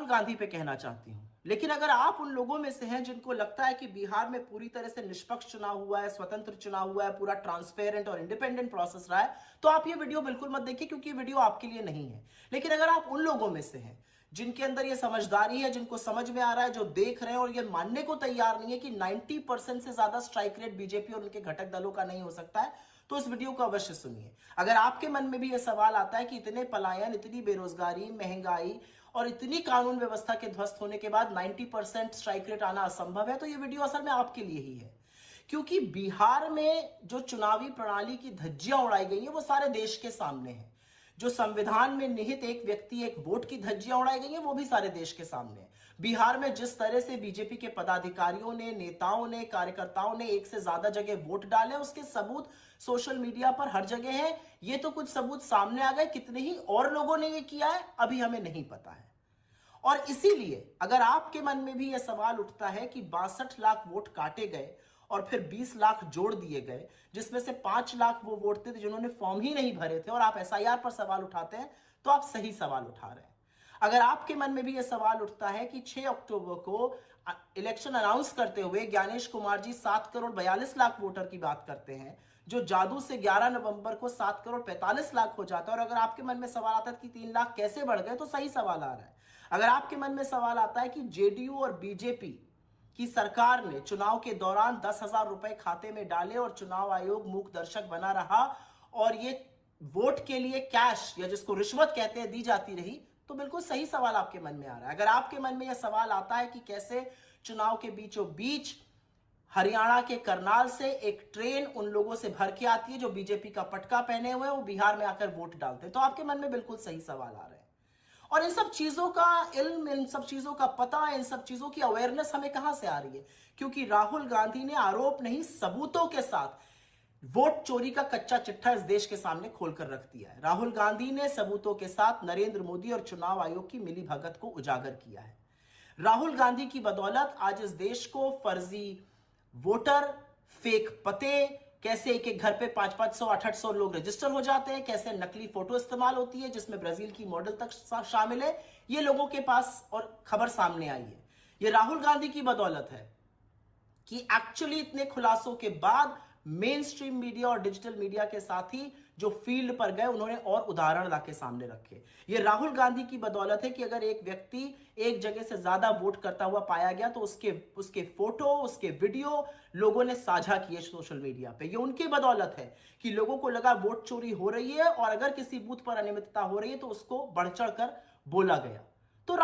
गांधी पे कहना चाहती हूं। लेकिन अगर आप उन लोगों में से हैं जिनको लगता है कि बिहार में पूरी तरह से निष्पक्ष चुनाव हुआ है, स्वतंत्र चुनाव हुआ है, पूरा ट्रांसपेरेंट और इंडिपेंडेंट प्रोसेस रहा है, तो आप ये वीडियो बिल्कुल मत देखिए, क्योंकि ये वीडियो आपके लिए नहीं है। लेकिन अगर आप उन लोगों में से हैं जिनके अंदर ये समझदारी है, जिनको समझ में आ रहा है, जो देख रहे हैं और ये मानने को तैयार नहीं है कि 90% से ज्यादा स्ट्राइक रेट बीजेपी और उनके घटक दलों का नहीं हो सकता है, तो इस वीडियो को अवश्य सुनिए। अगर आपके मन में भी यह सवाल आता है कि इतने पलायन, इतनी बेरोजगारी, महंगाई और इतनी कानून व्यवस्था के ध्वस्त होने के बाद 90% स्ट्राइक रेट आना असंभव है, तो यह वीडियो असल में आपके लिए ही है। क्योंकि बिहार में जो चुनावी प्रणाली की धज्जियां उड़ाई गई है वो सारे देश के सामने है। जो संविधान में निहित एक व्यक्ति एक वोट की धज्जियां उड़ाई गई है वो भी सारे देश के सामने है। बिहार में जिस तरह से बीजेपी के पदाधिकारियों ने, नेताओं ने, कार्यकर्ताओं ने एक से ज्यादा जगह वोट डाले, उसके सबूत सोशल मीडिया पर हर जगह है। ये तो कुछ सबूत सामने आ गए, कितने ही और लोगों ने ये किया है अभी हमें नहीं पता है। और इसीलिए अगर आपके मन में भी यह सवाल उठता है कि 62 लाख वोट काटे गए और फिर 20 लाख जोड़ दिए गए, जिसमें से 5 लाख वो वोट थे जिन्होंने फॉर्म ही नहीं भरे थे, और आप एसआईआर पर सवाल उठाते हैं, तो आप सही सवाल उठा रहे हैं। अगर आपके मन में भी यह सवाल उठता है कि 6 अक्टूबर को इलेक्शन अनाउंस करते हुए ज्ञानेश कुमार जी 7 करोड़ 42 लाख वोटर की बात करते हैं, जो जादू से 11 नवंबर को 7 करोड़ 45 लाख हो जाता है, और अगर आपके मन में सवाल आता है कि 3 लाख कैसे बढ़ गए, तो सही सवाल आ रहा है। अगर आपके मन में सवाल आता है कि जेडीयू और बीजेपी की सरकार ने चुनाव के दौरान 10,000 रुपए खाते में डाले और चुनाव आयोग मूक दर्शक बना रहा और ये वोट के लिए कैश या जिसको रिश्वत कहते हैं दी जाती रही, तो बिल्कुल सही सवाल आपके मन में आ रहा है। अगर आपके मन में यह सवाल आता है कि कैसे चुनाव के बीचों बीच हरियाणा के करनाल से एक ट्रेन उन लोगों से भर के आती है जो बीजेपी का पटका पहने हुए हैं, वो बिहार में आकर वोट डालते हैं, तो आपके मन में बिल्कुल सही सवाल आ रहे हैं। और इन सब चीजों का इल्म, इन सब चीजों का पता, इन सब चीजों की अवेयरनेस हमें कहां से आ रही है? क्योंकि राहुल गांधी ने आरोप नहीं, सबूतों के साथ वोट चोरी का कच्चा चिट्ठा इस देश के सामने खोलकर रख दिया है। राहुल गांधी ने सबूतों के साथ नरेंद्र मोदी और चुनाव आयोग की मिलीभगत को उजागर किया है। राहुल गांधी की बदौलत आज इस देश को फर्जी वोटर, फेक पते, कैसे एक एक घर पे 500-500, 800 लोग रजिस्टर हो जाते हैं, कैसे नकली फोटो इस्तेमाल होती है जिसमें ब्राजील की मॉडल तक शामिल है, ये लोगों के पास और खबर सामने आई है। ये राहुल गांधी की बदौलत है कि एक्चुअली इतने खुलासों के बाद मेन स्ट्रीम मीडिया और डिजिटल मीडिया के साथ ही जो फील्ड पर गए उन्होंने और उदाहरण लाके सामने रखे। ये राहुल गांधी की बदौलत है कि अगर एक व्यक्ति एक जगह से ज्यादा वोट करता हुआ पाया गया तो उसके फोटो, उसके वीडियो लोगों ने साझा किए सोशल मीडिया पे। ये उनकी बदौलत है कि लोगों को लगा वोट चोरी हो रही है और अगर किसी बूथ पर अनियमितता हो रही है तो उसको बढ़ चढ़ कर बोला गया। तो